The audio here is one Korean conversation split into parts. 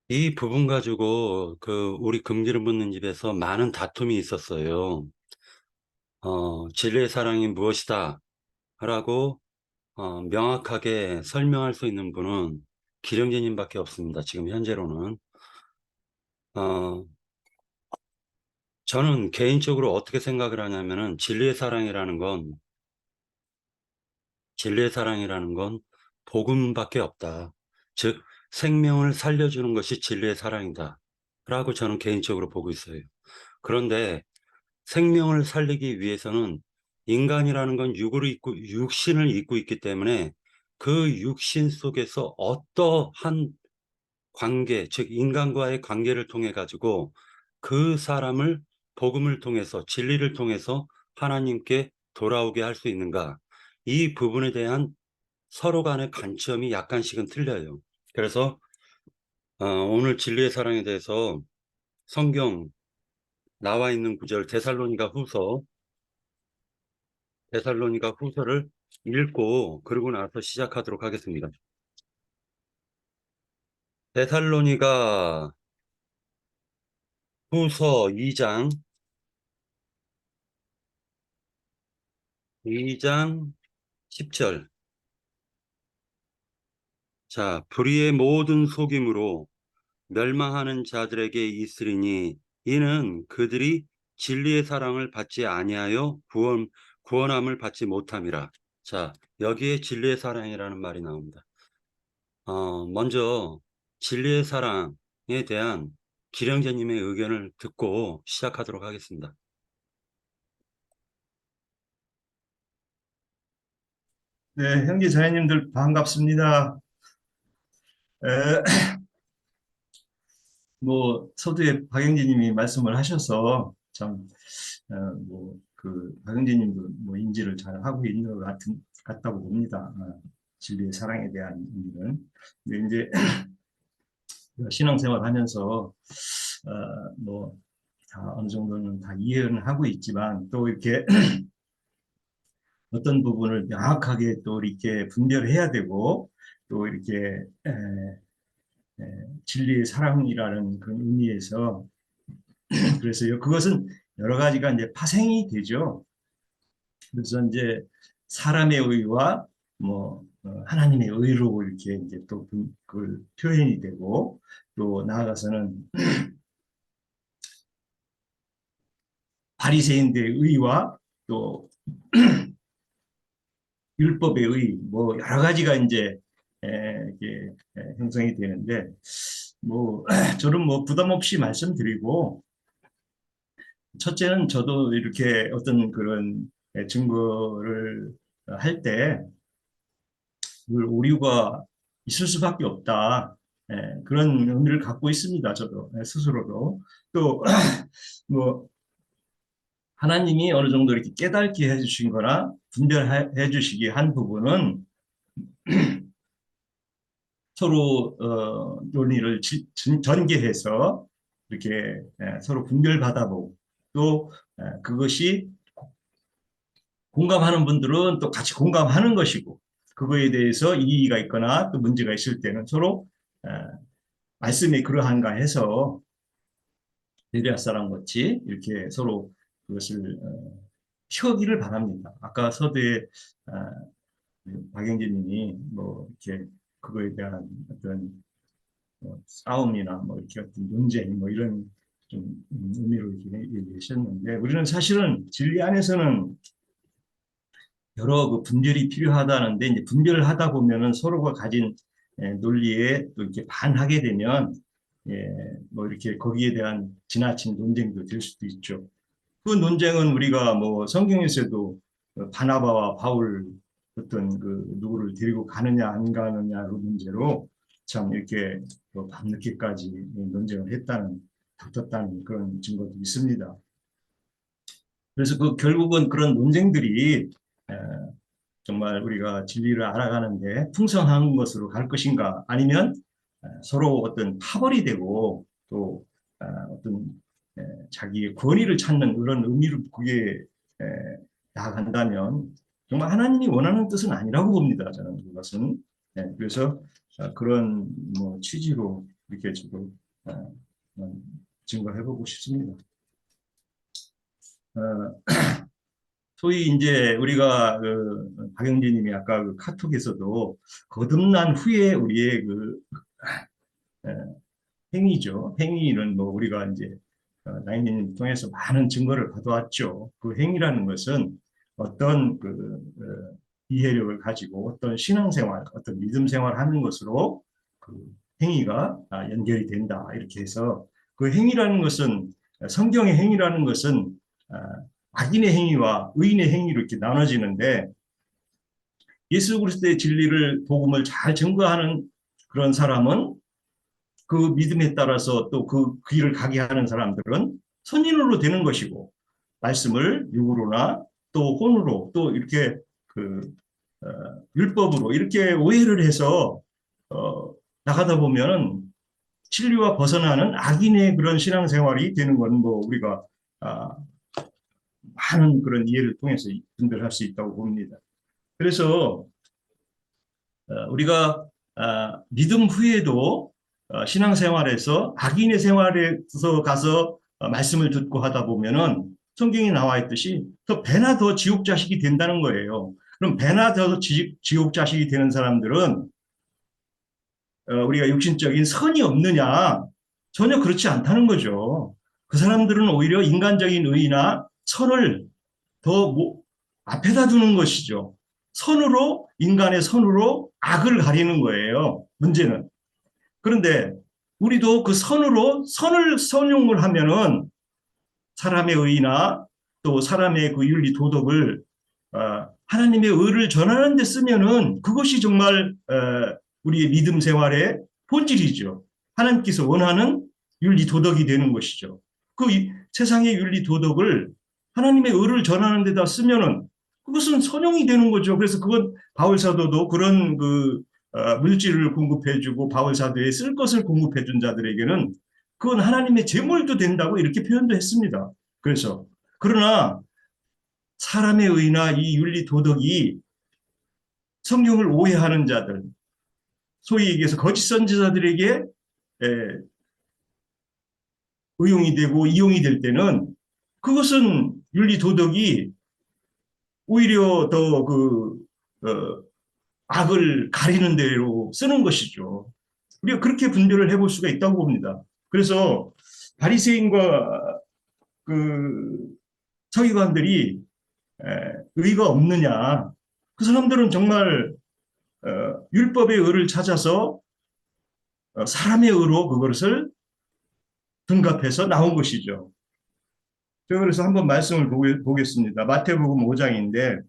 이 부분 가지고 우리 금기를 묻는 집에서 많은 다툼이 있었어요. 진리의 사랑이 무엇이다 라고 명확하게 설명할 수 있는 분은 기령제님밖에 없습니다. 지금 현재로는. 어, 저는 개인적으로 어떻게 생각을 하냐면은 진리의 사랑이라는 건 복음밖에 없다. 즉 생명을 살려주는 것이 진리의 사랑이다 라고 저는 개인적으로 보고 있어요. 그런데 생명을 살리기 위해서는 인간이라는 건 육신을 입고 있기 때문에 그 육신 속에서 어떠한 관계, 즉 인간과의 관계를 통해 가지고 그 사람을 복음을 통해서 진리를 통해서 하나님께 돌아오게 할 수 있는가? 이 부분에 대한 서로 간의 관점이 약간씩은 틀려요. 그래서 오늘 진리의 사랑에 대해서 성경 나와 있는 구절 데살로니가 후서를 읽고 그러고 나서 시작하도록 하겠습니다. 데살로니가 후서 2장 10절. 자, 불의의 모든 속임으로 멸망하는 자들에게 있으리니 이는 그들이 진리의 사랑을 받지 아니하여 구원함을 받지 못함이라. 자, 여기에 진리의 사랑이라는 말이 나옵니다. 먼저 진리의 사랑에 대한 기령제님의 의견을 듣고 시작하도록 하겠습니다. 네, 형제 자매님들 반갑습니다. 에, 서두에 박영진님이 말씀을 하셔서 참, 박영진님도 인지를 잘 하고 있는 것 같다고 봅니다. 진리의 사랑에 대한 의미는. 근데 이제 신앙생활 하면서, 다 어느 정도는 다 이해는 하고 있지만 또 이렇게 어떤 부분을 명확하게 또 이렇게 분별해야 되고 또 이렇게 진리의 사랑이라는 그런 의미에서 그래서 그것은 여러 가지가 이제 파생이 되죠. 그래서 이제 사람의 의와 하나님의 의로 이렇게 이제 또 그걸 표현이 되고 또 나아가서는 바리새인들의 의와 또 율법의 의 여러 가지가 이제 이게 형성이 되는데 저는 부담 없이 말씀드리고 첫째는 저도 이렇게 어떤 그런 증거를 할 때 오류가 있을 수밖에 없다. 그런 의미를 갖고 있습니다. 저도 스스로도. 또 뭐 하나님이 어느 정도 이렇게 깨닫게 해주신 거나 분별해 주시게 한 부분은 서로 논리를 전개해서 이렇게 서로 분별받아보고 또 그것이 공감하는 분들은 또 같이 공감하는 것이고 그거에 대해서 이의가 있거나 또 문제가 있을 때는 서로 말씀이 그러한가 해서 베레아 사람 같이 이렇게 서로 그것을 키우기를 바랍니다. 아까 서두에 박영진 님이 이렇게 그거에 대한 어떤 싸움이나 이렇게 어떤 논쟁 이런 좀 의미로 이렇게 얘기하셨는데 우리는 사실은 진리 안에서는 여러 분별이 필요하다는데 이제 분별을 하다 보면은 서로가 가진 논리에 또 이렇게 반하게 되면 이렇게 거기에 대한 지나친 논쟁도 될 수도 있죠. 그 논쟁은 우리가 성경에서도 바나바와 바울 어떤 누구를 데리고 가느냐 안 가느냐 그 문제로 참 이렇게 밤늦게까지 논쟁을 했다는 다퉜다는 그런 증거도 있습니다. 그래서 결국은 그런 논쟁들이 정말 우리가 진리를 알아가는데 풍성한 것으로 갈 것인가 아니면 서로 어떤 파벌이 되고 또 어떤 자기의 권위를 찾는 그런 의미로 그게 나아간다면 정말 하나님이 원하는 뜻은 아니라고 봅니다. 저는 그것은. 그래서 그런 취지로 이렇게 지금 증거해보고 싶습니다. 소위 이제 우리가 박영진님이 아까 그 카톡에서도 거듭난 후에 우리의 그 에, 행위죠. 행위는 뭐 우리가 이제 나인님 통해서 많은 증거를 받아왔죠. 그 행위라는 것은 어떤 이해력을 가지고 어떤 신앙생활, 어떤 믿음 생활을 하는 것으로 그 행위가 연결이 된다. 이렇게 해서 그 행위라는 것은 성경의 행위라는 것은 아, 악인의 행위와 의인의 행위로 이렇게 나눠지는데 예수 그리스도의 진리를 복음을 잘 증거하는 그런 사람은 그 믿음에 따라서 또 그 길을 가게 하는 사람들은 선인으로 되는 것이고 말씀을 육으로나 또 혼으로 또 이렇게 그 어, 율법으로 이렇게 오해를 해서 나가다 보면 진리와 벗어나는 악인의 그런 신앙생활이 되는 건 뭐 우리가 아, 많은 그런 이해를 통해서 분별할 수 있다고 봅니다. 그래서 우리가 믿음 후에도 신앙생활에서 악인의 생활에서 가서 말씀을 듣고 하다 보면은 성경에 나와 있듯이 더 배나 더 지옥 자식이 된다는 거예요. 그럼 배나 더 지옥 자식이 되는 사람들은 우리가 육신적인 선이 없느냐? 전혀 그렇지 않다는 거죠. 그 사람들은 오히려 인간적인 의나 선을 더 앞에다 두는 것이죠. 선으로, 인간의 선으로 악을 가리는 거예요. 문제는. 그런데 우리도 그 선으로 선을 선용을 하면은 사람의 의나 또 사람의 그 윤리 도덕을 하나님의 의를 전하는 데 쓰면은 그것이 정말 우리의 믿음 생활의 본질이죠. 하나님께서 원하는 윤리 도덕이 되는 것이죠. 그 세상의 윤리 도덕을 하나님의 의를 전하는 데다 쓰면은 그것은 선용이 되는 거죠. 그래서 그건 바울 사도도 그런 그 물질을 공급해주고 바울 사도에 쓸 것을 공급해준 자들에게는 그건 하나님의 제물도 된다고 이렇게 표현도 했습니다. 그래서 그러나 사람의 의나 이 윤리 도덕이 성경을 오해하는 자들, 소위 얘기해서 거짓 선지자들에게 의용이 되고 이용이 될 때는 그것은 윤리 도덕이 오히려 더 악을 가리는 대로 쓰는 것이죠. 우리가 그렇게 분별을 해볼 수가 있다고 봅니다. 그래서 바리새인과 그 서기관들이 의가 없느냐? 그 사람들은 정말 율법의 의를 찾아서 사람의 의로 그것을 등갑해서 나온 것이죠. 제가 그래서 한번 말씀을 보겠습니다. 마태복음 5장인데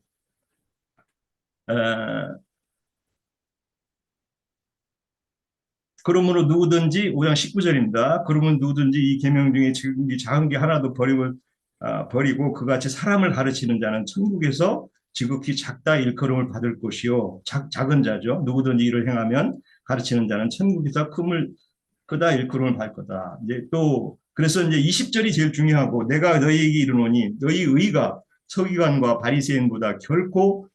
그러므로 누구든지 5장 19절입니다. 그러면 누구든지 이 계명 중에 지극히 작은 게 하나도 버리고 그같이 사람을 가르치는 자는 천국에서 지극히 작다 일컬음을 받을 것이요. 작은 자죠. 누구든지 이를 행하면 가르치는 자는 천국에서 크다 일컬음을 받을 거다. 이제 또 그래서 이제 20절이 제일 중요하고 내가 너희에게 이르노니 너희 의가 서기관과 바리새인보다 결코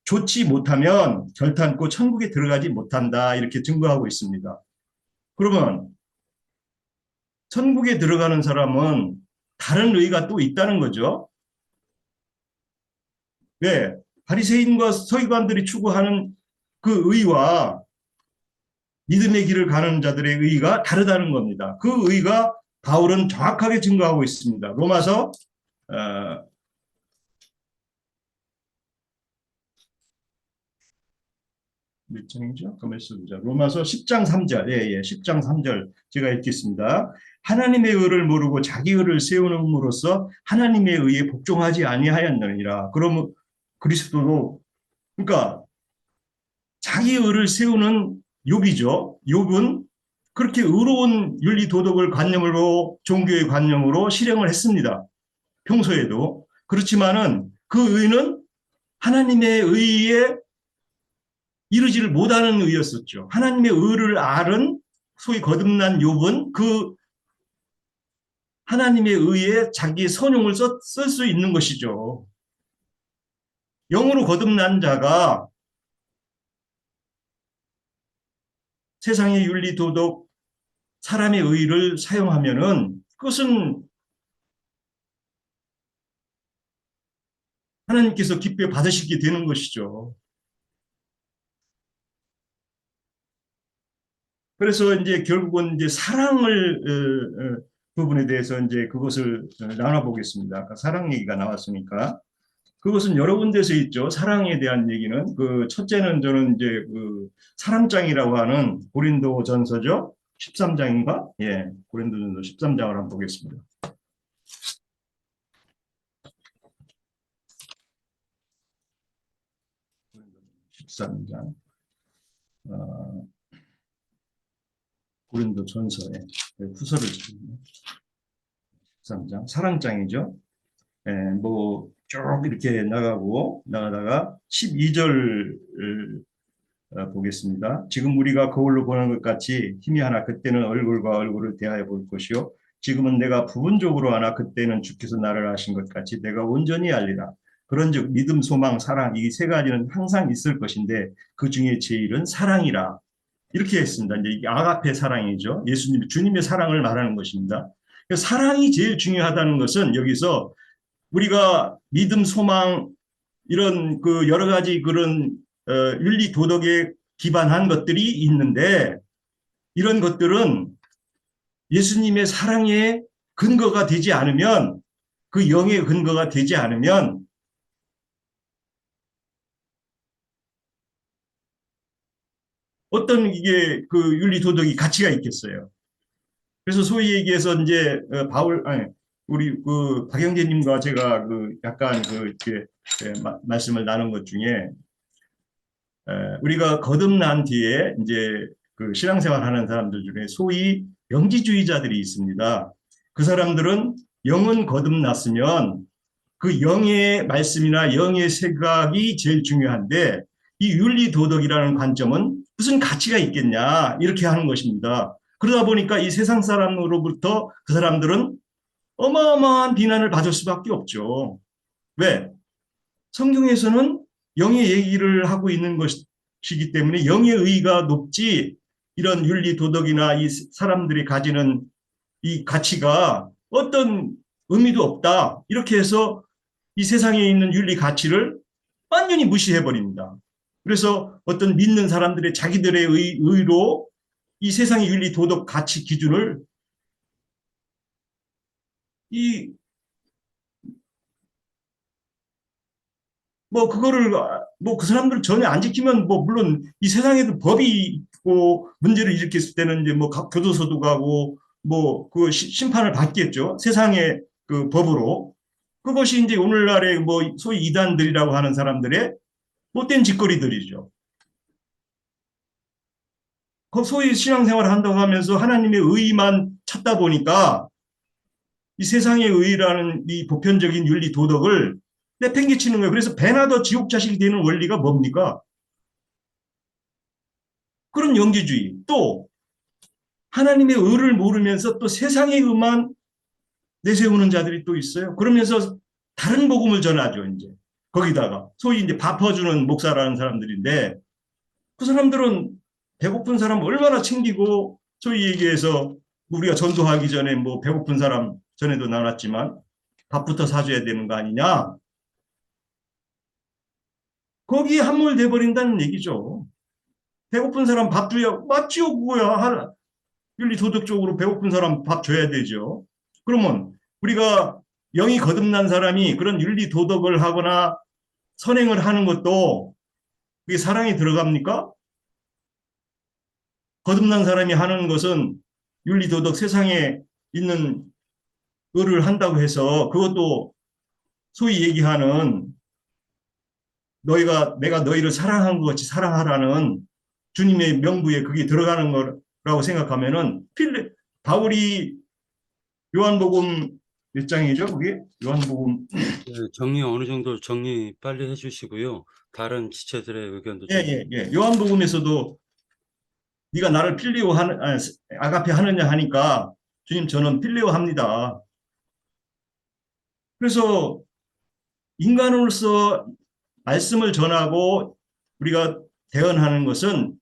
좋지 못하면 결탄코 천국에 들어가지 못한다. 이렇게 증거하고 있습니다. 그러면 천국에 들어가는 사람은 다른 의가 또 있다는 거죠. 왜? 바리새인과 서기관들이 추구하는 그 의와 믿음의 길을 가는 자들의 의가 다르다는 겁니다. 그 의가 바울은 정확하게 증거하고 있습니다. 로마서 몇 장이죠? 로마서 10장 3절. 예, 10장 3절 제가 읽겠습니다. 하나님의 의를 모르고 자기 의를 세우는으로써 하나님의 의에 복종하지 아니하였느니라. 그러면 그리스도도 그러니까 자기 의를 세우는 욥이죠. 욥은 그렇게 의로운 윤리 도덕을 관념으로 종교의 관념으로 실행을 했습니다. 평소에도. 그렇지만은 그 의는 하나님의 의에 이루지를 못하는 의였었죠. 하나님의 의를 알은 소위 거듭난 욥은 그 하나님의 의에 자기의 선용을 쓸 수 있는 것이죠. 영으로 거듭난 자가 세상의 윤리 도덕 사람의 의를 사용하면은 그것은 하나님께서 기쁘게 받으시게 되는 것이죠. 그래서 이제 결국은 이제 사랑을 부분에 대해서 이제 그것을 나눠보겠습니다. 아까 사랑 얘기가 나왔으니까 그것은 여러 군데서 있죠. 사랑에 대한 얘기는 그 첫째는 저는 이제 그 사랑장이라고 하는 고린도전서죠. 13장인가? 예, 고린도전서 13장을 한번 보겠습니다. 13장. 고린도전서의 후서를 13장 사랑장이죠. 예, 뭐쭉 이렇게 나가다가 12절 보겠습니다. 지금 우리가 거울로 보는 것 같이 힘이 하나 그때는 얼굴과 얼굴을 대하여 볼 것이요 지금은 내가 부분적으로 하나 그때는 주께서 나를 아신 것 같이 내가 온전히 알리라. 그런즉 믿음, 소망, 사랑 이 세 가지는 항상 있을 것인데 그 중에 제일은 사랑이라. 이렇게 했습니다. 이제 이게 아가페 사랑이죠. 예수님, 주님의 사랑을 말하는 것입니다. 사랑이 제일 중요하다는 것은 여기서 우리가 믿음, 소망 이런 그 여러 가지 그런 윤리 도덕에 기반한 것들이 있는데 이런 것들은 예수님의 사랑의 근거가 되지 않으면 그 영의 근거가 되지 않으면 어떤 이게 그 윤리 도덕이 가치가 있겠어요. 그래서 소위 얘기해서 이제 바울 아니 우리 그 박영재님과 제가 그 약간 그 이렇게 말씀을 나눈 것 중에 우리가 거듭난 뒤에 이제 그 신앙생활 하는 사람들 중에 소위 영지주의자들이 있습니다. 그 사람들은 영은 거듭났으면 그 영의 말씀이나 영의 생각이 제일 중요한데 이 윤리 도덕이라는 관점은 무슨 가치가 있겠냐 이렇게 하는 것입니다. 그러다 보니까 이 세상 사람으로부터 그 사람들은 어마어마한 비난을 받을 수밖에 없죠. 왜? 성경에서는 영의 얘기를 하고 있는 것이기 때문에 영의 의의가 높지 이런 윤리 도덕이나 이 사람들이 가지는 이 가치가 어떤 의미도 없다. 이렇게 해서 이 세상에 있는 윤리 가치를 완전히 무시해 버립니다. 그래서 어떤 믿는 사람들의 자기들의 의로 이 세상의 윤리 도덕 가치 기준을 이 뭐 그거를 뭐 그 사람들 전혀 안 지키면 뭐 물론 이 세상에도 법이 있고 문제를 일으켰을 때는 이제 뭐 교도소도 가고 뭐 그 심판을 받겠죠. 세상의 그 법으로. 그것이 이제 오늘날의 뭐 소위 이단들이라고 하는 사람들의 못된 짓거리들이죠. 그 소위 신앙생활을 한다고 하면서 하나님의 의의만 찾다 보니까 이 세상의 의의라는 이 보편적인 윤리 도덕을 내팽개치는 거예요. 그래서 배나 더 지옥 자식이 되는 원리가 뭡니까? 그런 영지주의. 또 하나님의 의를 모르면서 또 세상의 의만 내세우는 자들이 또 있어요. 그러면서 다른 복음을 전하죠, 이제. 거기다가 소위 이제 밥 퍼주는 목사라는 사람들인데 그 사람들은 배고픈 사람 얼마나 챙기고 소위 얘기해서 우리가 전도하기 전에 뭐 배고픈 사람 전에도 나눴지만 밥부터 사줘야 되는 거 아니냐? 거기에 함몰돼 버린다는 얘기죠. 배고픈 사람 밥 줘야 맞지요, 그거야. 윤리 도덕적으로 배고픈 사람 밥 줘야 되죠. 그러면 우리가 영이 거듭난 사람이 그런 윤리 도덕을 하거나 선행을 하는 것도 그게 사랑이 들어갑니까? 거듭난 사람이 하는 것은 윤리 도덕 세상에 있는 을을 한다고 해서 그것도 소위 얘기하는 내가 너희를 사랑한 것 같이 사랑하라는 주님의 명부에 그게 들어가는 거라고 생각하면은 바울이 요한복음 몇 장이죠? 그게 요한복음 네, 정리 어느 정도 정리 빨리 해주시고요. 다른 지체들의 의견도 좀. 예. 요한복음에서도 네가 나를 필리오 하는 아가페 하느냐 하니까 주님 저는 필리오 합니다. 그래서 인간으로서 말씀을 전하고 우리가 대언하는 것은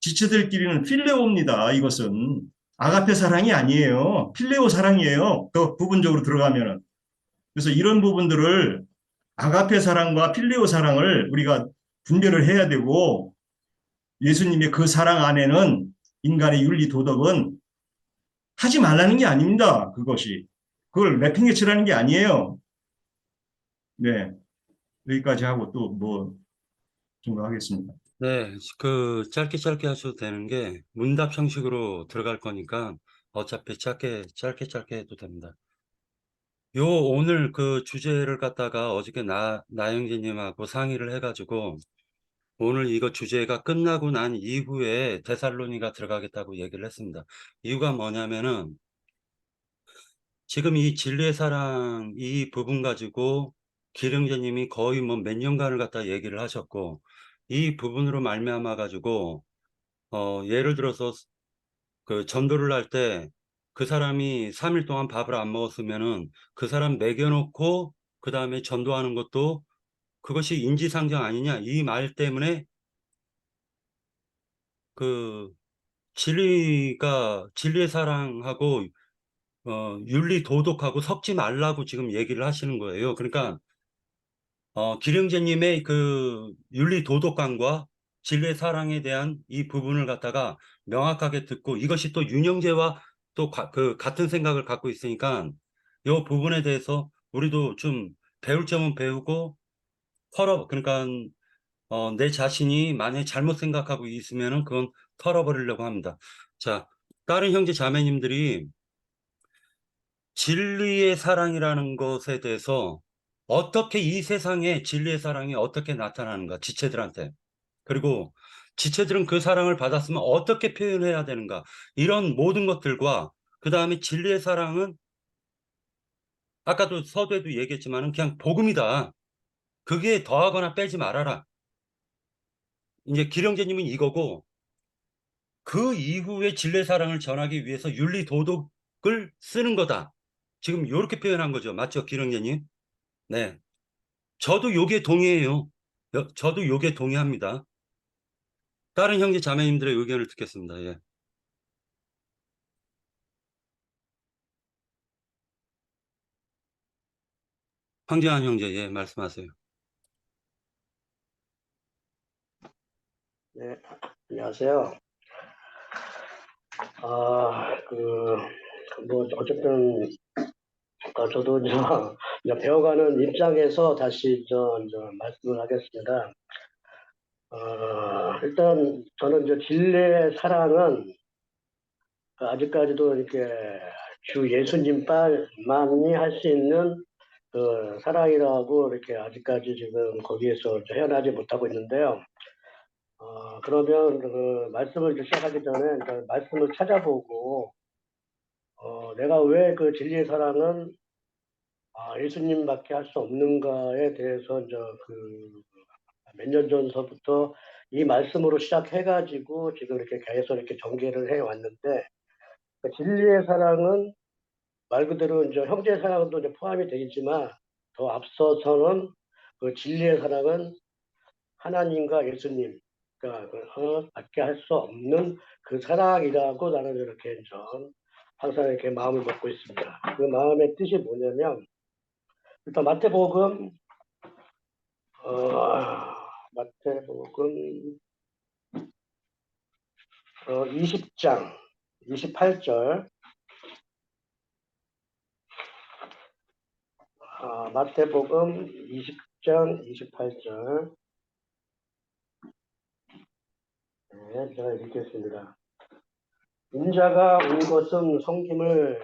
지체들끼리는 필레오입니다. 이것은 아가페 사랑이 아니에요. 필레오 사랑이에요. 더 부분적으로 들어가면은. 그래서 이런 부분들을 아가페 사랑과 필레오 사랑을 우리가 분별을 해야 되고 예수님의 그 사랑 안에는 인간의 윤리 도덕은 하지 말라는 게 아닙니다. 그것이. 그걸 내팽개치라는 게 아니에요. 네. 여기까지 하고 또 뭐 증거하겠습니다. 네, 짧게 짧게 하셔도 되는 게 문답 형식으로 들어갈 거니까 어차피 짧게 해도 됩니다. 오늘 그 주제를 갖다가 어저께 나영진님하고 상의를 해가지고 오늘 이거 주제가 끝나고 난 이후에 데살로니가 들어가겠다고 얘기를 했습니다. 이유가 뭐냐면은 지금 이 진리의 사랑 이 부분 가지고 기령제님이 거의 뭐 몇 년간을 갖다 얘기를 하셨고 이 부분으로 말미암아 가지고 예를 들어서 그 전도를 할 때 그 사람이 3일 동안 밥을 안 먹었으면은 그 사람 먹여놓고 그 다음에 전도하는 것도 그것이 인지상정 아니냐 이 말 때문에 그 진리의 사랑하고 윤리 도덕하고 섞지 말라고 지금 얘기를 하시는 거예요. 그러니까 기령제님의 그 윤리 도덕관과 진리의 사랑에 대한 이 부분을 갖다가 명확하게 듣고 이것이 또 윤영제와 또 같은 생각을 갖고 있으니까 이 부분에 대해서 우리도 좀 배울 점은 배우고 그러니까 내 자신이 만약에 잘못 생각하고 있으면은 그건 털어버리려고 합니다. 자, 다른 형제 자매님들이 진리의 사랑이라는 것에 대해서 어떻게 이 세상에 진리의 사랑이 어떻게 나타나는가, 지체들한테. 그리고 지체들은 그 사랑을 받았으면 어떻게 표현해야 되는가. 이런 모든 것들과 그 다음에 진리의 사랑은 아까도 서두에도 얘기했지만 그냥 복음이다. 그게 더하거나 빼지 말아라. 이제 기령제님은 이거고 그 이후에 진리의 사랑을 전하기 위해서 윤리 도덕을 쓰는 거다. 지금 이렇게 표현한 거죠. 맞죠, 기령제님? 네. 저도 요게 동의해요. 저도 요게 동의합니다. 다른 형제 자매님들의 의견을 듣겠습니다. 예. 황재환 형제, 예, 말씀하세요. 네, 안녕하세요. 어쨌든, 저도 이제 배워가는 입장에서 다시 말씀을 하겠습니다. 일단, 저는 진리의 사랑은 아직까지도 이렇게 주 예수님만이 할 수 있는 그 사랑이라고 이렇게 아직까지 지금 거기에서 헤어나지 못하고 있는데요. 그러면 그 말씀을 시작하기 전에 말씀을 찾아보고 내가 왜 그 진리의 사랑은 예수님밖에 할 수 없는가에 대해서 몇 년 전서부터 이 말씀으로 시작해가지고 지금 이렇게 계속 이렇게 전개를 해 왔는데 그 진리의 사랑은 말 그대로 형제의 사랑도 포함이 되겠지만 더 앞서서는 그 진리의 사랑은 하나님과 예수님 그러니까 밖에 할 수 없는 그 사랑이라고 나는 이렇게 항상 이렇게 마음을 먹고 있습니다. 그 마음의 뜻이 뭐냐면 일단 마태복음 20장 28절 마태복음 20장 28절 네, 제가 읽겠습니다. 인자가 온 것은 섬김을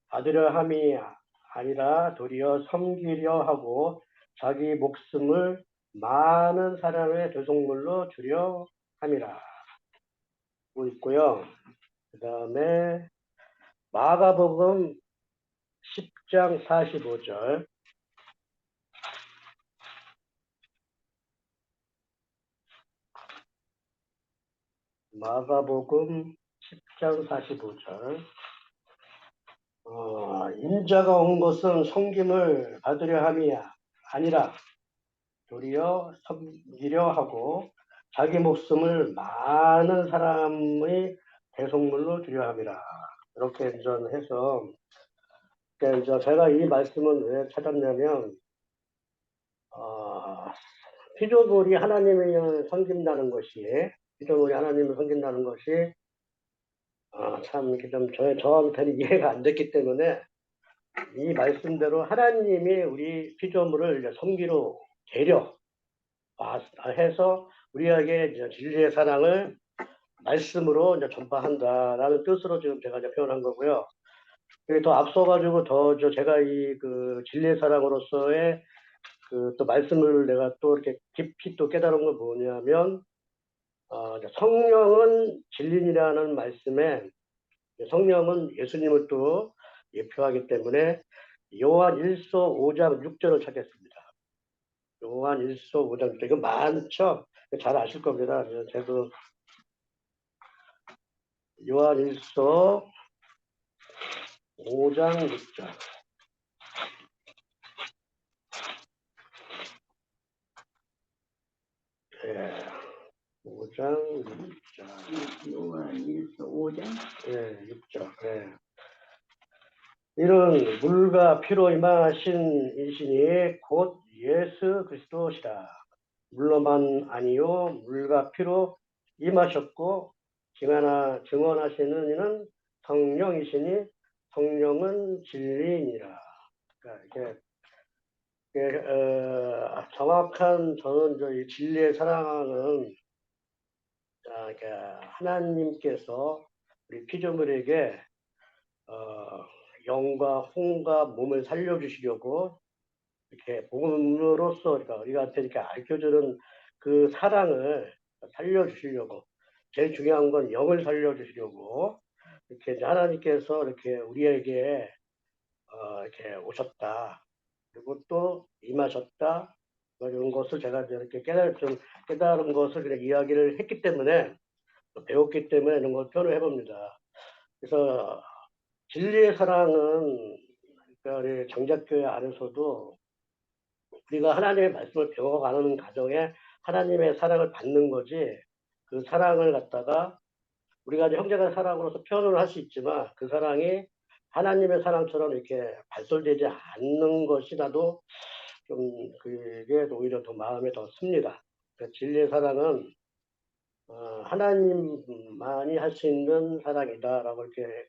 받으려 함이 아니라 도리어 섬기려 하고 자기 목숨을 많은 사람의 대속물로 주려 함이라 고 있고요. 그 다음에 마가복음 10장 45절 마가복음 10장 45절 인자가 온 것은 섬김을 받으려 함이 아니라 도리어 섬기려 하고 자기 목숨을 많은 사람의 대속물로 드려야 함이라. 이렇게 이제 해서 그러니까 이제 제가 이 말씀은 왜 찾았냐면 피조물이 하나님을 섬긴다는 것이 피조물이 하나님을 섬긴다는 것이 참 이렇게 좀 저한테는 이해가 안 됐기 때문에 이 말씀대로 하나님이 우리 피조물을 이제 섬기로 데려 해서 우리에게 이제 진리의 사랑을 말씀으로 이제 전파한다라는 뜻으로 지금 제가 이제 표현한 거고요. 그리고 더 앞서가지고 제가 이 그 진리의 사랑으로서의 그 또 말씀을 내가 또 이렇게 깊이 또 깨달은 건 뭐냐면 이제 성령은 진리니라는 말씀에 성령은 예수님을 또 예표하기 때문에 요한 1서 5장 6절을 찾겠습니다. 요한 1서 5장 6절 이거 많죠? 잘 아실 겁니다. 저도 요한 1서 5장 6절 예, 5장 6절 요한 1서 5장 예, 6절 예. 이는 물과 피로 임하신 이신이 곧 예수 그리스도시라. 물로만 아니요 물과 피로 임하셨고 증언하시는 이는 성령이시니 성령은 진리이니라. 그러니까 이게 정확한 저는 이 진리의 사랑은 그러니까 하나님께서 우리 피조물에게 영과 혼과 몸을 살려주시려고 이렇게 복음으로써 그러니까 우리한테 이렇게 알려주는 그 사랑을 살려주시려고 제일 중요한 건 영을 살려주시려고 이렇게 이제 하나님께서 이렇게 우리에게 이렇게 오셨다. 그리고 또 임하셨다. 뭐 이런 것을 제가 이제 이렇게 깨달은 것을 그냥 이야기를 했기 때문에 배웠기 때문에 이런 걸 표현을 해봅니다. 그래서 진리의 사랑은 그러니까 우리 정작교회 안에서도 우리가 하나님의 말씀을 배워가는 과정에 하나님의 사랑을 받는 거지 그 사랑을 갖다가 우리가 이제 형제간 사랑으로서 표현을 할 수 있지만 그 사랑이 하나님의 사랑처럼 이렇게 발설되지 않는 것이 나도 좀 그게 오히려 더 마음에 더 씁니다. 그러니까 진리의 사랑은 하나님만이 할 수 있는 사랑이다라고 이렇게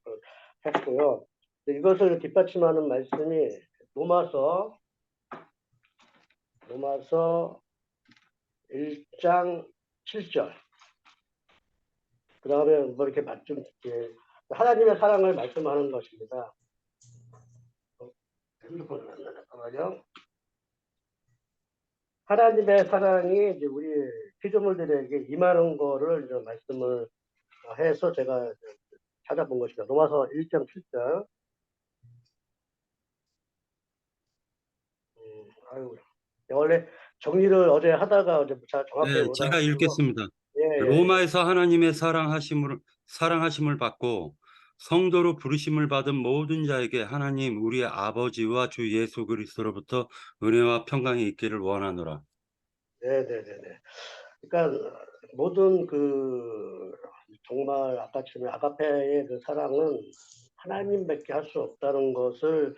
했고요. 이것을 뒷받침하는 말씀이 로마서 1장 7절. 그 다음에 뭐 이렇게 하나님의 사랑을 말씀하는 것입니다. 핸드폰 잠깐만요. 하나님의 사랑이 이제 우리 피조물들에게 임하는 거를 이제 말씀을 해서 제가 찾아본 것입니다. 로마서 1장 7절. 아유, 원래 정리를 어제 하다가 어제 정확히 네, 못 제가 알아듣고 읽겠습니다. 예. 로마에서 하나님의 사랑하심을 받고 성도로 부르심을 받은 모든 자에게 하나님 우리의 아버지와 주 예수 그리스도로부터 은혜와 평강이 있기를 원하노라. 네네네네. 그러니까 모든 그 정말 아까처럼 아가페의 그 사랑은 하나님밖에 할 수 없다는 것을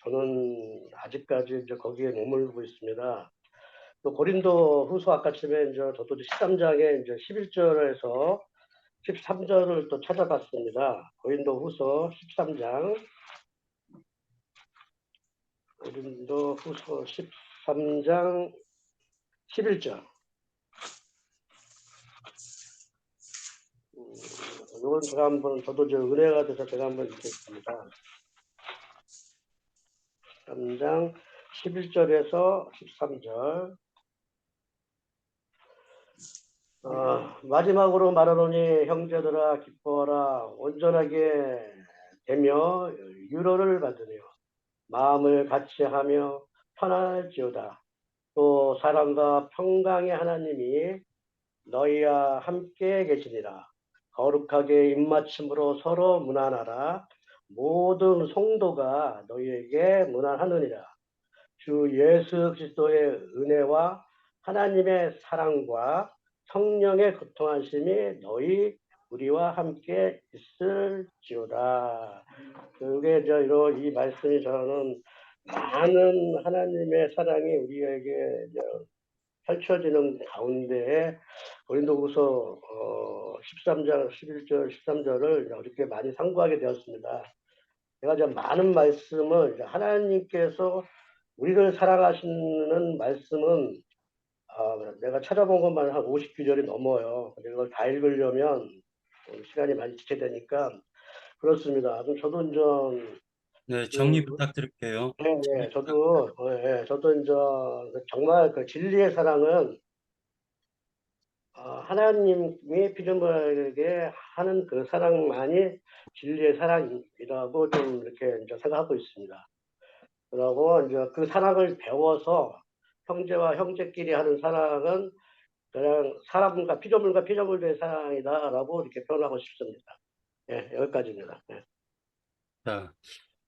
저는 아직까지 이제 거기에 머물고 있습니다. 또 고린도 후서 아까쯤에 이제 저도 13장에 이제 11절에서 13절을 또 찾아봤습니다. 고린도 후서 13장. 고린도 후서 13장 11절. 이건 제가 한번 저도 이제 은혜가 돼서 제가 한번 읽겠습니다. 13장 11절에서 13절. 마지막으로 말하노니 형제들아 기뻐라 온전하게 되며 유로를 받으며 마음을 같이 하며 편안할지어다. 또 사랑과 평강의 하나님이 너희와 함께 계시니라. 거룩하게 입맞춤으로 서로 문안하라. 모든 성도가 너희에게 문안하느니라. 주 예수 그리스도의 은혜와 하나님의 사랑과 성령의 교통하심이 너희 우리와 함께 있을지어다. 그게 이 말씀이 저는 많은 하나님의 사랑이 우리에게 펼쳐지는 가운데에 고린도후서 13장 11절 13절을 이렇게 많이 상고하게 되었습니다. 제가 많은 말씀을 하나님께서 우리를 사랑하시는 말씀은 내가 찾아본 것만 한 50구절이 넘어요. 이걸 다 읽으려면 시간이 많이 지체되니까 그렇습니다. 그럼 저도 네, 정리 부탁드릴게요. 저도 정말 그 진리의 사랑은 하나님이 피조물에게 하는 그 사랑만이 진리의 사랑이라고 좀 이렇게 생각하고 있습니다. 그리고 그 사랑을 배워서 형제와 형제끼리 하는 사랑은 그냥 피조물과 피조물의 사랑이다라고 이렇게 표현하고 싶습니다. 예, 여기까지입니다. 예. 자,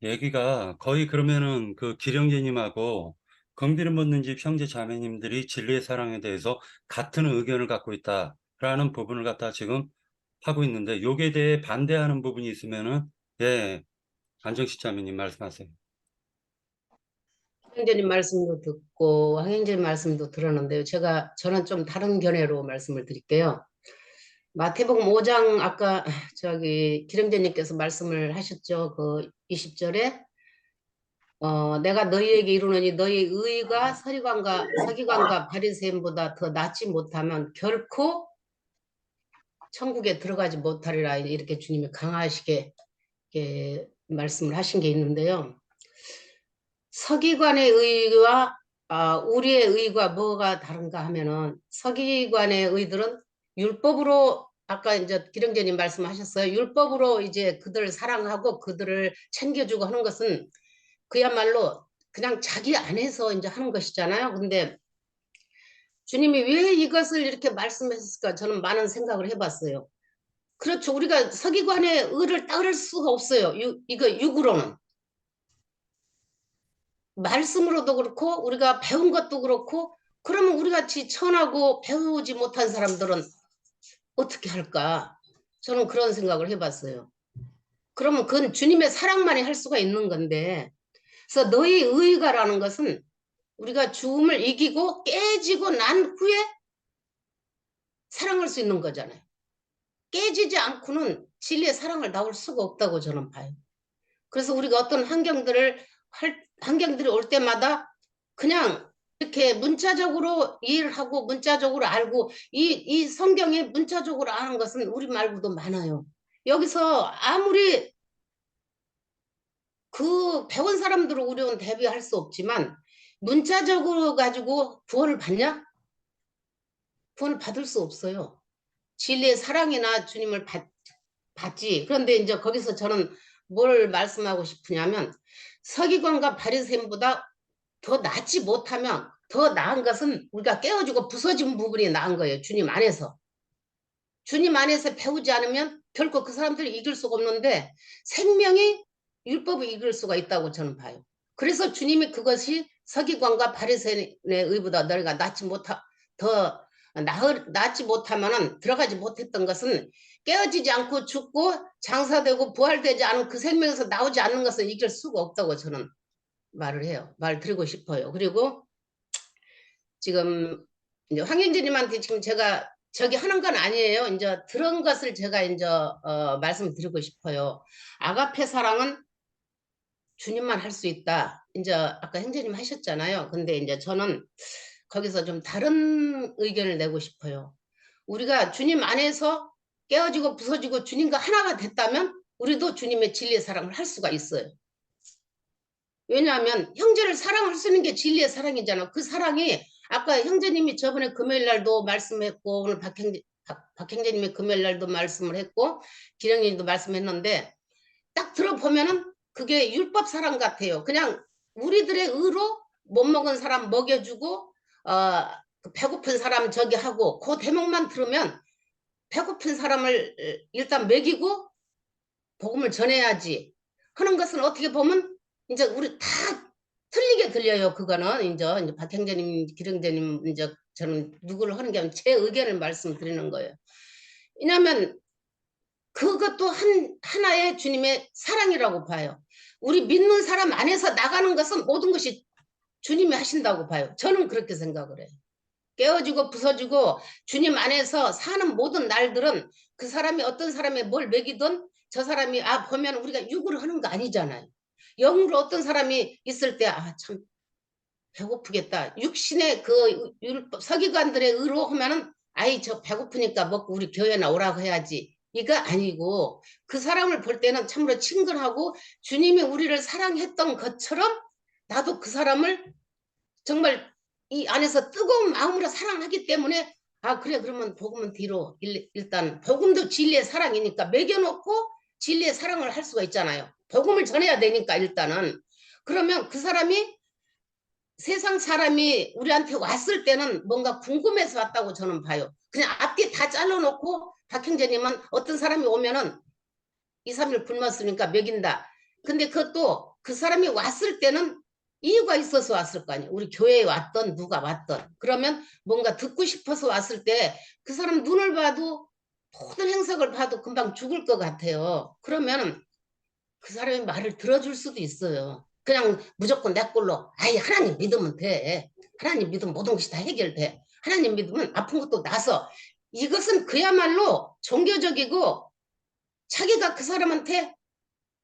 얘기가 거의 그러면은 그 기령제님하고 건비를 묻는 집 형제 자매님들이 진리의 사랑에 대해서 같은 의견을 갖고 있다라는 부분을 갖다 지금 하고 있는데, 요게 대해 반대하는 부분이 있으면은, 예, 안정식 자매님 말씀하세요. 황행제님 말씀도 듣고 황행제님 말씀도 들었는데요. 저는 좀 다른 견해로 말씀을 드릴게요. 마태복음 5장 아까 기령제님께서 말씀을 하셨죠. 그 20절에 내가 너희에게 이르노니 너희의 의가 서기관과 바리새인보다 더 낫지 못하면 결코 천국에 들어가지 못하리라, 이렇게 주님이 강하시게 말씀을 하신 게 있는데요. 서기관의 의와 우리의 의가 뭐가 다른가 하면은, 서기관의 의들은 율법으로, 아까 이제 기령제님 말씀하셨어요. 율법으로 이제 그들을 사랑하고 그들을 챙겨주고 하는 것은 그야말로 그냥 자기 안에서 이제 하는 것이잖아요. 근데 주님이 왜 이것을 이렇게 말씀하셨을까? 저는 많은 생각을 해봤어요. 그렇죠. 우리가 서기관의 의를 따를 수가 없어요. 이거 육으로는. 말씀으로도 그렇고 우리가 배운 것도 그렇고, 그러면 우리같이 천하고 배우지 못한 사람들은 어떻게 할까? 저는 그런 생각을 해봤어요. 그러면 그건 주님의 사랑만이 할 수가 있는 건데, 그래서 너희 의가라는 것은 우리가 죽음을 이기고 깨지고 난 후에 사랑할 수 있는 거잖아요. 깨지지 않고는 진리의 사랑을 나올 수가 없다고 저는 봐요. 그래서 우리가 어떤 환경들이 올 때마다 그냥 이렇게 문자적으로 이해를 하고 문자적으로 알고, 이 성경에 문자적으로 아는 것은 우리 말고도 많아요. 여기서 아무리 그 배운 사람들을 우리는 대비할 수 없지만, 문자적으로 가지고 구원을 받냐? 구원을 받을 수 없어요. 진리의 사랑이나 주님을 받지. 그런데 이제 거기서 저는 뭘 말씀하고 싶으냐면, 서기관과 바리새인보다 더 낫지 못하면, 더 나은 것은 우리가 깨어지고 부서진 부분이 나은 거예요. 주님 안에서. 주님 안에서 배우지 않으면 결코 그 사람들을 이길 수가 없는데, 생명이 율법을 이길 수가 있다고 저는 봐요. 그래서 주님이 그것이 서기관과 바리새인의 의보다 너희가 낫지 못하면은 들어가지 못했던 것은, 깨어지지 않고 죽고 장사되고 부활되지 않은 그 생명에서 나오지 않는 것은 이길 수가 없다고 저는 말 드리고 싶어요. 그리고 지금 이제 황영진님한테 지금 제가 저기 하는 건 아니에요. 이제 들은 것을 제가 이제 말씀드리고 싶어요. 아가페 사랑은 주님만 할 수 있다. 이제 아까 형제님 하셨잖아요. 근데 이제 저는 거기서 좀 다른 의견을 내고 싶어요. 우리가 주님 안에서 깨어지고 부서지고 주님과 하나가 됐다면 우리도 주님의 진리의 사랑을 할 수가 있어요. 왜냐하면 형제를 사랑할 수 있는 게 진리의 사랑이잖아. 그 사랑이 아까 형제님이 저번에 금요일 날도 말씀했고, 오늘 박형제님이 금요일 날도 말씀을 했고, 기령님도 말씀했는데, 딱 들어보면은 그게 율법 사랑 같아요. 그냥 우리들의 의로 못 먹은 사람 먹여주고, 배고픈 사람 저기 하고, 그 대목만 들으면 배고픈 사람을 일단 먹이고 복음을 전해야지 하는 것은, 어떻게 보면 이제 우리 다 틀리게 들려요. 그거는 이제 박형제님, 기령제님, 이제 저는 누구를 하는 게 아니라 제 의견을 말씀드리는 거예요. 왜냐하면 그것도 하나의 주님의 사랑이라고 봐요. 우리 믿는 사람 안에서 나가는 것은 모든 것이 주님이 하신다고 봐요. 저는 그렇게 생각을 해요. 깨어지고 부서지고 주님 안에서 사는 모든 날들은 그 사람이 어떤 사람이 뭘 먹이든 저 사람이 보면 우리가 욕을 하는 거 아니잖아요. 영으로 어떤 사람이 있을 때 참 배고프겠다. 육신의 그 율법 서기관들의 의로 하면은 아이 저 배고프니까 먹고 우리 교회 나오라고 해야지. 이거 아니고 그 사람을 볼 때는 참으로 친근하고 주님이 우리를 사랑했던 것처럼 나도 그 사람을 정말 이 안에서 뜨거운 마음으로 사랑하기 때문에 그래 그러면 복음은 뒤로 일단 복음도 진리의 사랑이니까 먹여놓고 진리의 사랑을 할 수가 있잖아요. 복음을 전해야 되니까 일단은 그러면 그 사람이 세상 사람이 우리한테 왔을 때는 뭔가 궁금해서 왔다고 저는 봐요. 그냥 앞뒤 다 잘라놓고 박 형제님은 어떤 사람이 오면은 2, 3일 굶었으니까 먹인다. 근데 그것도 그 사람이 왔을 때는 이유가 있어서 왔을 거 아니에요. 우리 교회에 왔던 누가 왔던. 그러면 뭔가 듣고 싶어서 왔을 때 그 사람 눈을 봐도 모든 행석을 봐도 금방 죽을 것 같아요. 그러면 그 사람이 말을 들어줄 수도 있어요. 그냥 무조건 내 꼴로 아이 하나님 믿으면 돼. 하나님 믿으면 모든 것이 다 해결돼. 하나님 믿으면 아픈 것도 나서. 이것은 그야말로 종교적이고 자기가 그 사람한테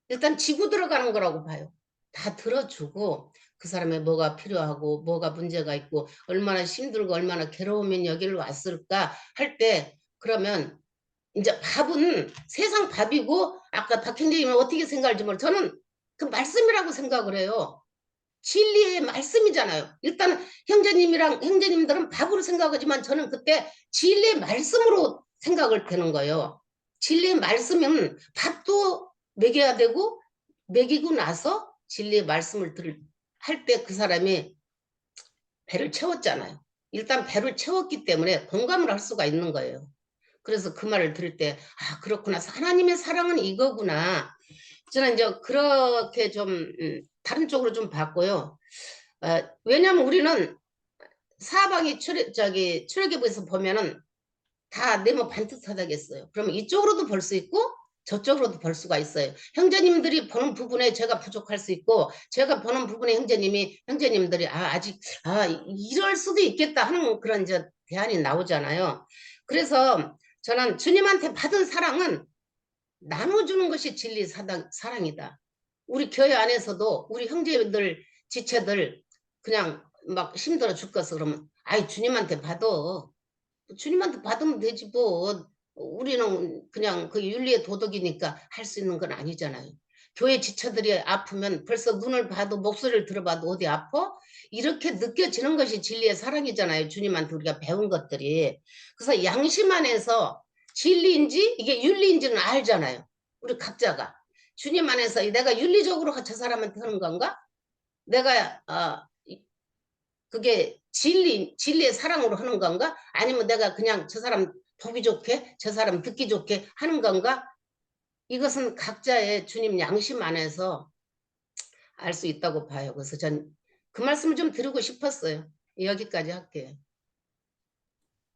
일단 지고 들어가는 거라고 봐요. 다 들어주고 그 사람의 뭐가 필요하고 뭐가 문제가 있고 얼마나 힘들고 얼마나 괴로우면 여기를 왔을까 할 때 그러면 이제 밥은 세상 밥이고 아까 박 형제님은 어떻게 생각할지 모르 저는 그 말씀이라고 생각을 해요. 진리의 말씀이잖아요. 일단 형제님들은 밥으로 생각하지만 저는 그때 진리의 말씀으로 생각을 되는 거예요. 진리의 말씀은 밥도 먹여야 되고 먹이고 나서 진리의 말씀을 할 때 그 사람이 배를 채웠잖아요. 일단 배를 채웠기 때문에 공감을 할 수가 있는 거예요. 그래서 그 말을 들을 때 그렇구나. 하나님의 사랑은 이거구나. 저는 이제 그렇게 좀 다른 쪽으로 좀 봤고요. 왜냐하면 우리는 사방이 출애굽에서 보면은 다 네모 반듯하다겠어요. 그러면 이쪽으로도 볼 수 있고 저쪽으로도 볼 수가 있어요. 형제님들이 보는 부분에 제가 부족할 수 있고 제가 보는 부분에 형제님들이 아직 이럴 수도 있겠다 하는 그런 이제 대안이 나오잖아요. 그래서 저는 주님한테 받은 사랑은 나눠주는 것이 진리 사랑이다. 우리 교회 안에서도 우리 형제들 지체들 그냥 막 힘들어 죽겠어 그러면 주님한테 받아. 주님한테 받으면 되지 뭐. 우리는 그냥 그 윤리의 도덕이니까 할 수 있는 건 아니잖아요. 교회 지체들이 아프면 벌써 눈을 봐도 목소리를 들어봐도 어디 아파? 이렇게 느껴지는 것이 진리의 사랑이잖아요. 주님한테 우리가 배운 것들이. 그래서 양심 안에서 진리인지 이게 윤리인지는 알잖아요. 우리 각자가. 주님 안에서 내가 윤리적으로 저 사람한테 하는 건가? 내가 그게 진리의 사랑으로 하는 건가? 아니면 내가 그냥 저 사람 보기 좋게 저 사람 듣기 좋게 하는 건가? 이것은 각자의 주님 양심 안에서 알 수 있다고 봐요. 그래서 전 그 말씀을 좀 드리고 싶었어요. 여기까지 할게요.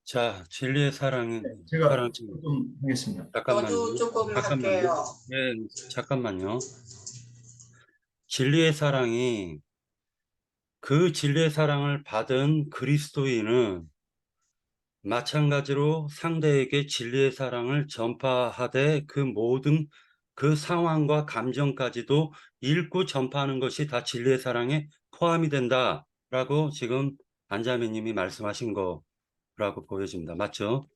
자, 진리의 제가 사랑, 조금 하겠습니다. 저도 조금 할게요. 예, 잠깐만요. 진리의 사랑이 그 진리의 사랑을 받은 그리스도인은 마찬가지로 상대에게 진리의 사랑을 전파하되 그 모든 그 상황과 감정까지도 읽고 전파하는 것이 다 진리의 사랑에 포함이 된다라고 지금 안자매님이 말씀하신 거라고 보여집니다. 맞죠?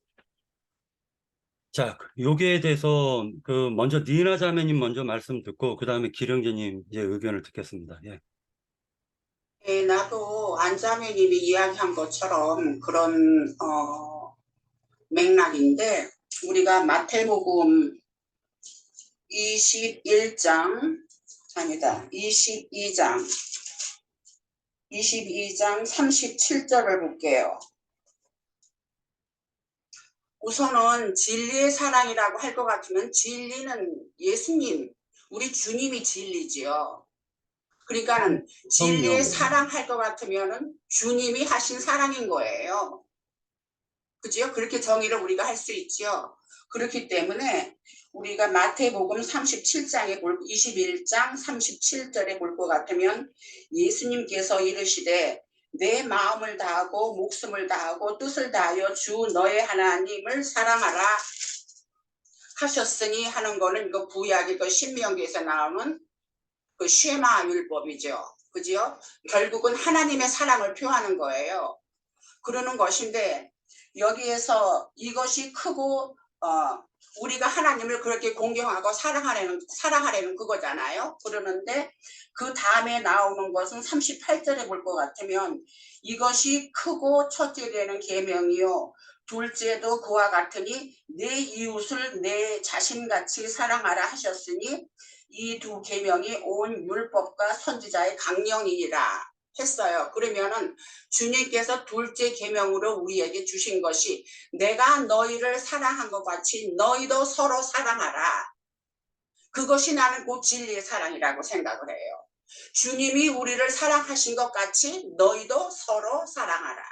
자, 여기에 대해서 먼저 니나 자매님 먼저 말씀 듣고 그 다음에 기령제님 이제 의견을 듣겠습니다. 예. 네, 나도 안자매님이 이야기한 것처럼 그런 맥락인데 우리가 마태복음 22장 37절을 볼게요. 우선은 진리의 사랑이라고 할 것 같으면 진리는 예수님, 우리 주님이 진리지요. 그러니까는 진리의 사랑 할 것 같으면은 주님이 하신 사랑인 거예요. 그죠? 그렇게 정의를 우리가 할 수 있죠. 그렇기 때문에 우리가 마태복음 37장에 21장 37절에 볼 것 같으면 예수님께서 이르시되 내 마음을 다하고 목숨을 다하고 뜻을 다하여 주 너의 하나님을 사랑하라 하셨으니 하는 거는 이거 구약의 그 신명기에서 나오는 그 쉐마 율법이죠. 그죠? 결국은 하나님의 사랑을 표하는 거예요. 그러는 것인데 여기에서 이것이 크고 우리가 하나님을 그렇게 공경하고 사랑하려는 그거잖아요. 그러는데 그 다음에 나오는 것은 38절에 볼 것 같으면 이것이 크고 첫째 되는 계명이요 둘째도 그와 같으니 내 이웃을 내 자신같이 사랑하라 하셨으니 이 두 계명이 온 율법과 선지자의 강령이니라 했어요. 그러면은 주님께서 둘째 계명으로 우리에게 주신 것이 내가 너희를 사랑한 것 같이 너희도 서로 사랑하라. 그것이 나는 곧 진리의 사랑이라고 생각을 해요. 주님이 우리를 사랑하신 것 같이 너희도 서로 사랑하라.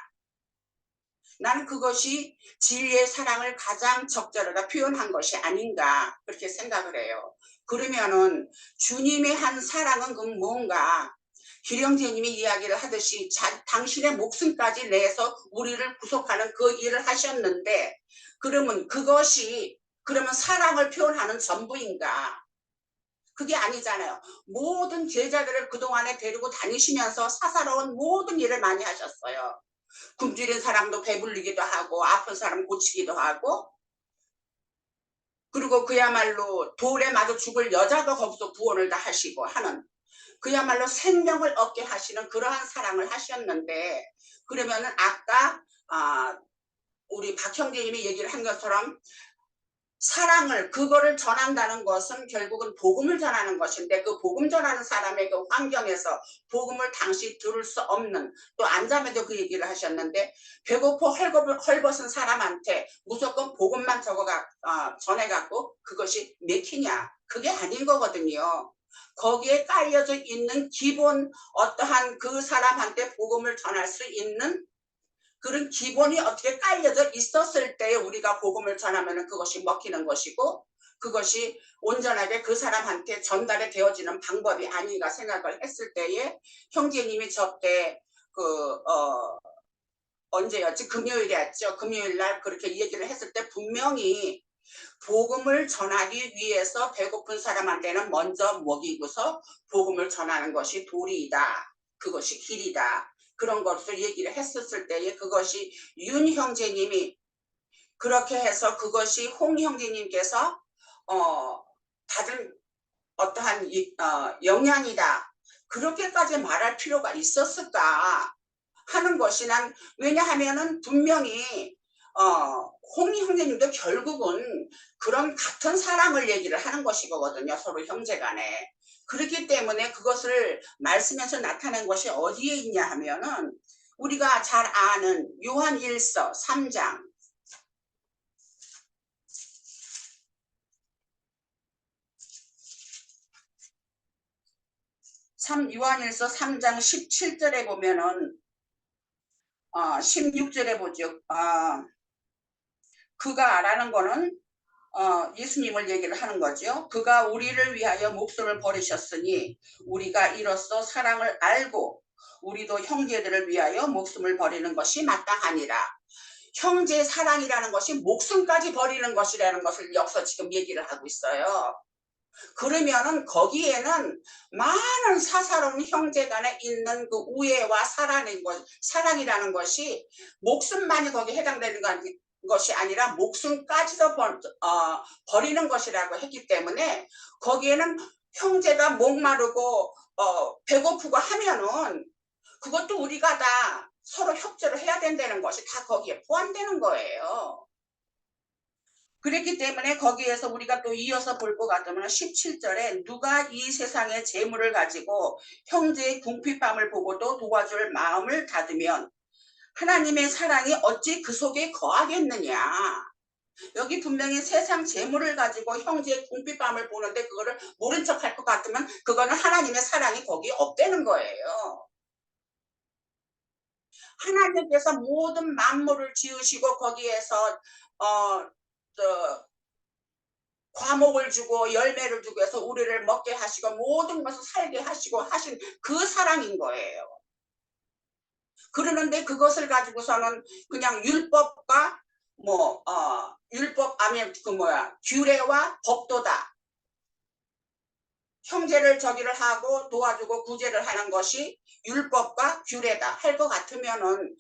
나는 그것이 진리의 사랑을 가장 적절하게 표현한 것이 아닌가 그렇게 생각을 해요. 그러면은 주님의 한 사랑은 그 뭔가 기령제님이 이야기를 하듯이 당신의 목숨까지 내서 우리를 구속하는 그 일을 하셨는데 그러면 그것이 그러면 사랑을 표현하는 전부인가? 그게 아니잖아요. 모든 제자들을 그동안에 데리고 다니시면서 사사로운 모든 일을 많이 하셨어요. 굶주린 사람도 배불리기도 하고 아픈 사람 고치기도 하고 그리고 그야말로 돌에 맞아 죽을 여자도 거기서 구원을 다 하시고 하는 그야말로 생명을 얻게 하시는 그러한 사랑을 하셨는데 그러면은 아까 우리 박 형제님이 얘기를 한 것처럼 사랑을 그거를 전한다는 것은 결국은 복음을 전하는 것인데 그 복음 전하는 사람의 그 환경에서 복음을 당시 들을 수 없는 또 안자매도 그 얘기를 하셨는데 배고파 헐벗은 사람한테 무조건 복음만 전해갖고 그것이 맥히냐 그게 아닌 거거든요. 거기에 깔려져 있는 기본 어떠한 그 사람한테 복음을 전할 수 있는 그런 기본이 어떻게 깔려져 있었을 때 우리가 복음을 전하면 그것이 먹히는 것이고 그것이 온전하게 그 사람한테 전달이 되어지는 방법이 아닌가 생각을 했을 때에 형제님이 저때 언제였지? 금요일이었죠. 금요일 날 그렇게 얘기를 했을 때 분명히 복음을 전하기 위해서 배고픈 사람한테는 먼저 먹이고서 복음을 전하는 것이 도리이다. 그것이 길이다. 그런 것을 얘기를 했었을 때에 그것이 윤 형제님이 그렇게 해서 그것이 홍 형제님께서 받은 어떠한 영향이다. 그렇게까지 말할 필요가 있었을까 하는 것이 난 왜냐하면은 분명히 홍 형제님도 결국은 그런 같은 사랑을 얘기를 하는 것이거든요. 서로 형제간에. 그렇기 때문에 그것을 말씀에서 나타낸 것이 어디에 있냐 하면은 우리가 잘 아는 요한일서 3장 요한일서 3장 17절에 보면은 16절에 보죠. 그가 라는 거는 예수님을 얘기를 하는 거죠. 그가 우리를 위하여 목숨을 버리셨으니 우리가 이로써 사랑을 알고 우리도 형제들을 위하여 목숨을 버리는 것이 마땅하니라. 형제 사랑이라는 것이 목숨까지 버리는 것이라는 것을 여기서 지금 얘기를 하고 있어요. 그러면은 거기에는 많은 사사로운 형제 간에 있는 그 우애와 사랑이라는 것이 목숨만이 거기에 해당되는 것이 아니라 목숨까지도 버리는 것이라고 했기 때문에 거기에는 형제가 목마르고 배고프고 하면은 그것도 우리가 다 서로 협조를 해야 된다는 것이 다 거기에 포함되는 거예요. 그렇기 때문에 거기에서 우리가 또 이어서 볼 것 같으면 17절에 누가 이 세상의 재물을 가지고 형제의 궁핍함을 보고도 도와줄 마음을 닫으면 하나님의 사랑이 어찌 그 속에 거하겠느냐. 여기 분명히 세상 재물을 가지고 형제의 궁핍함을 보는데 그거를 모른 척할 것 같으면 그거는 하나님의 사랑이 거기에 없다는 거예요. 하나님께서 모든 만물을 지으시고 거기에서 과목을 주고 열매를 주고 해서 우리를 먹게 하시고 모든 것을 살게 하시고 하신 그 사랑인 거예요. 그러는데 그것을 가지고서는 그냥 율법과 율법 아니면 규례와 법도다. 형제를 저기를 하고 도와주고 구제를 하는 것이 율법과 규례다 할 것 같으면은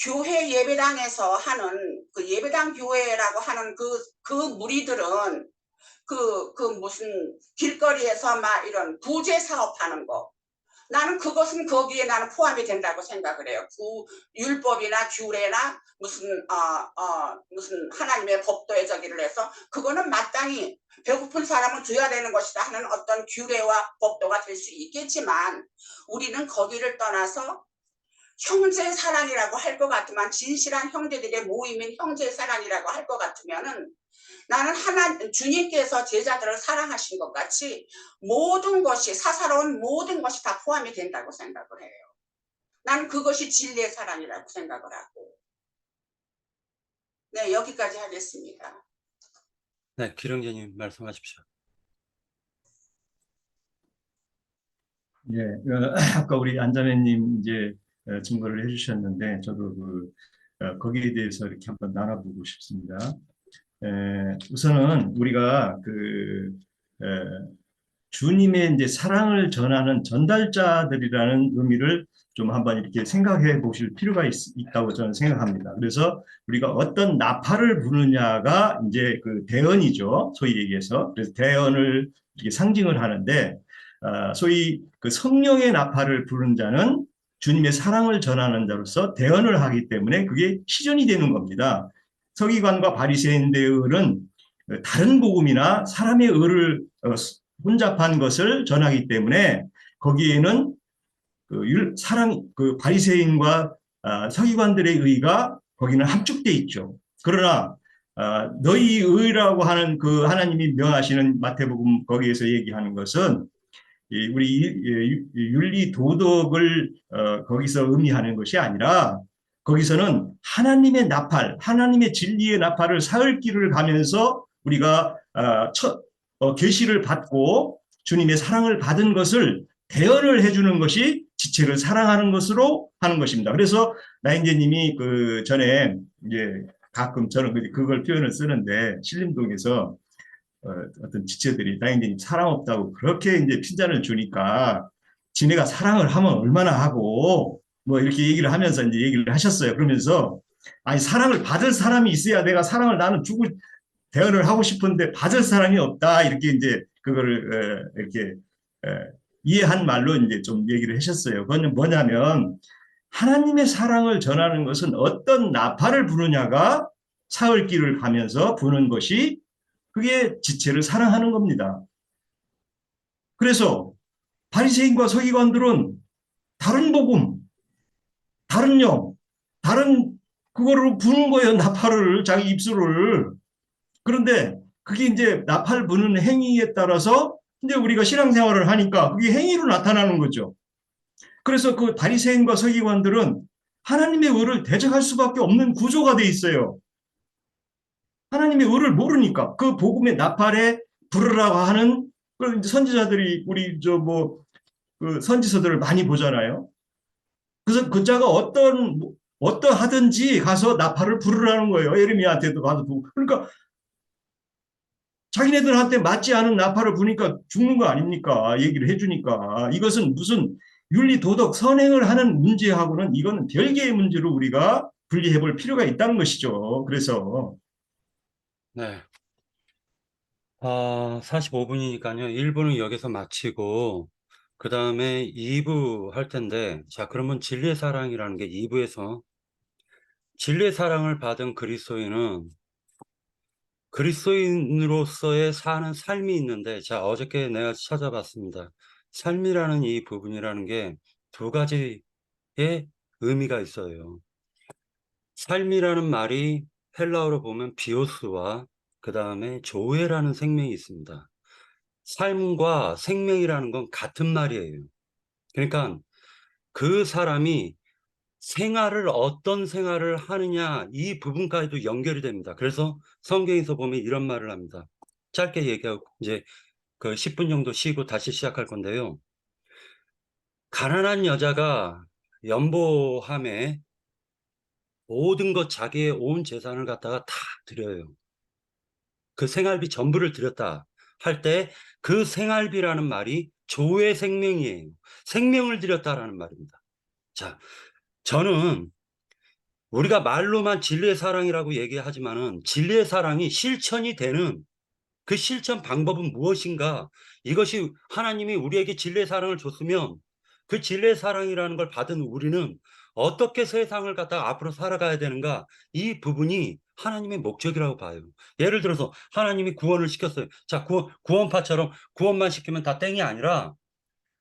교회 예배당에서 하는 그 예배당 교회라고 하는 그 무리들은 그 무슨 길거리에서 막 이런 부재 사업하는 거 나는 그것은 거기에 나는 포함이 된다고 생각을 해요. 율법이나 규례나 무슨 하나님의 법도에 저기를 해서 그거는 마땅히 배고픈 사람은 줘야 되는 것이다 하는 어떤 규례와 법도가 될 수 있겠지만 우리는 거기를 떠나서 형제 사랑이라고 할 것 같으면 진실한 형제들의 모임인 형제 사랑이라고 할 것 같으면은 나는 주님께서 제자들을 사랑하신 것 같이 모든 것이 사사로운 모든 것이 다 포함이 된다고 생각을 해요. 나는 그것이 진리의 사랑이라고 생각을 하고 네 여기까지 하겠습니다. 네, 기령제님 말씀하십시오. 예, 아까 우리 안자매님 이제 증거를 해주셨는데 저도 거기에 대해서 이렇게 한번 나눠보고 싶습니다. 우선은 우리가 주님의 이제 사랑을 전하는 전달자들이라는 의미를 좀 한번 이렇게 생각해 보실 필요가 있다고 저는 생각합니다. 그래서 우리가 어떤 나팔을 부느냐가 이제 그 대언이죠. 소위 얘기해서. 그래서 대언을 이렇게 상징을 하는데, 소위 그 성령의 나팔을 부는 자는 주님의 사랑을 전하는 자로서 대언을 하기 때문에 그게 시전이 되는 겁니다. 서기관과 바리새인들은 다른 복음이나 사람의 의를 혼잡한 것을 전하기 때문에 거기에는 바리새인과 서기관들의 의가 거기는 함축돼 있죠. 그러나 너희 의라고 하는 그 하나님이 명하시는 마태복음 거기에서 얘기하는 것은 우리 윤리 도덕을 거기서 의미하는 것이 아니라 거기서는 하나님의 나팔, 하나님의 진리의 나팔을 사흘 길을 가면서 우리가 계시를 받고 주님의 사랑을 받은 것을 대언을 해주는 것이 지체를 사랑하는 것으로 하는 것입니다. 그래서 나인재님이 그 전에 이제 가끔 저는 그걸 표현을 쓰는데 신림동에서 어떤 지체들이 나인재님 사랑 없다고 그렇게 이제 핀잔을 주니까 지네가 사랑을 하면 얼마나 하고 뭐 이렇게 얘기를 하면서 이제 얘기를 하셨어요. 그러면서 아니 사랑을 받을 사람이 있어야 내가 사랑을 나는 주고 대언을 하고 싶은데 받을 사람이 없다 이렇게 이제 그거를 이렇게 이해한 말로 이제 좀 얘기를 하셨어요. 그건 뭐냐면 하나님의 사랑을 전하는 것은 어떤 나팔을 부느냐가 사흘길을 가면서 부는 것이 그게 지체를 사랑하는 겁니다. 그래서 바리새인과 서기관들은 다른 복음, 다른 영, 다른 그거를 부는 거예요. 나팔을 자기 입술을. 그런데 그게 이제 나팔 부는 행위에 따라서 이제 우리가 신앙생활을 하니까 그게 행위로 나타나는 거죠. 그래서 그 바리새인과 서기관들은 하나님의 의를 대적할 수밖에 없는 구조가 돼 있어요. 하나님의 의를 모르니까 그 복음의 나팔에 부르라고 하는 그 선지자들이 우리 그 선지서들을 많이 보잖아요. 그래서 그 자가 어떠하든지 가서 나팔을 부르라는 거예요. 예레미야한테도 가서 부르고. 그러니까 자기네들한테 맞지 않은 나팔을 부니까 죽는 거 아닙니까? 얘기를 해주니까. 이것은 무슨 윤리, 도덕, 선행을 하는 문제하고는 이거는 별개의 문제로 우리가 분리해 볼 필요가 있다는 것이죠. 그래서. 네. 45분이니까요. 1부는 여기서 마치고, 그 다음에 2부 할 텐데, 자, 그러면 진리의 사랑이라는 게 2부에서 진리의 사랑을 받은 그리스도인으로서의 사는 삶이 있는데, 자, 어저께 내가 찾아봤습니다. 삶이라는 이 부분이라는 게 두 가지의 의미가 있어요. 삶이라는 말이 헬라어로 보면 비오스와 그 다음에 조회라는 생명이 있습니다. 삶과 생명이라는 건 같은 말이에요. 그러니까 그 사람이 어떤 생활을 하느냐 이 부분까지도 연결이 됩니다. 그래서 성경에서 보면 이런 말을 합니다. 짧게 얘기하고 이제 그 10분 정도 쉬고 다시 시작할 건데요. 가난한 여자가 연보함에 모든 것 자기의 온 재산을 갖다가 다 드려요. 그 생활비 전부를 드렸다 할 때 그 생활비라는 말이 조의 생명이에요. 생명을 드렸다라는 말입니다. 자, 저는 우리가 말로만 진리의 사랑이라고 얘기하지만은 진리의 사랑이 실천이 되는 그 실천 방법은 무엇인가? 이것이 하나님이 우리에게 진리의 사랑을 줬으면 그 진리의 사랑이라는 걸 받은 우리는 어떻게 세상을 갖다가 앞으로 살아가야 되는가? 이 부분이 하나님의 목적이라고 봐요. 예를 들어서 하나님이 구원을 시켰어요. 자, 구원파처럼 구원만 시키면 다 땡이 아니라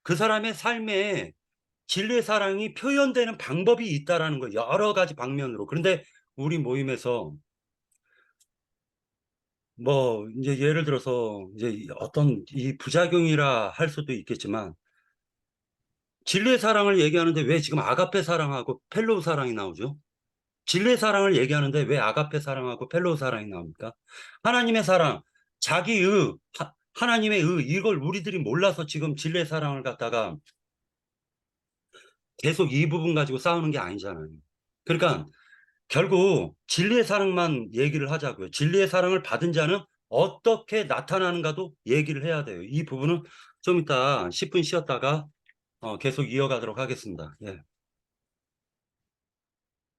그 사람의 삶에 진리의 사랑이 표현되는 방법이 있다라는 거예요. 여러 가지 방면으로. 그런데 우리 모임에서 뭐 이제 예를 들어서 이제 어떤 이 부작용이라 할 수도 있겠지만 진리의 사랑을 얘기하는데 왜 지금 아가페 사랑하고 펠로우 사랑이 나오죠? 진리의 사랑을 얘기하는데 왜 아가페 사랑하고 펠로우 사랑이 나옵니까? 하나님의 사랑, 자기의 하나님의 이걸 우리들이 몰라서 지금 진리의 사랑을 갖다가 계속 이 부분 가지고 싸우는 게 아니잖아요. 그러니까 결국 진리의 사랑만 얘기를 하자고요. 진리의 사랑을 받은 자는 어떻게 나타나는가도 얘기를 해야 돼요. 이 부분은 좀 이따 10분 쉬었다가 계속 이어가도록 하겠습니다. 예.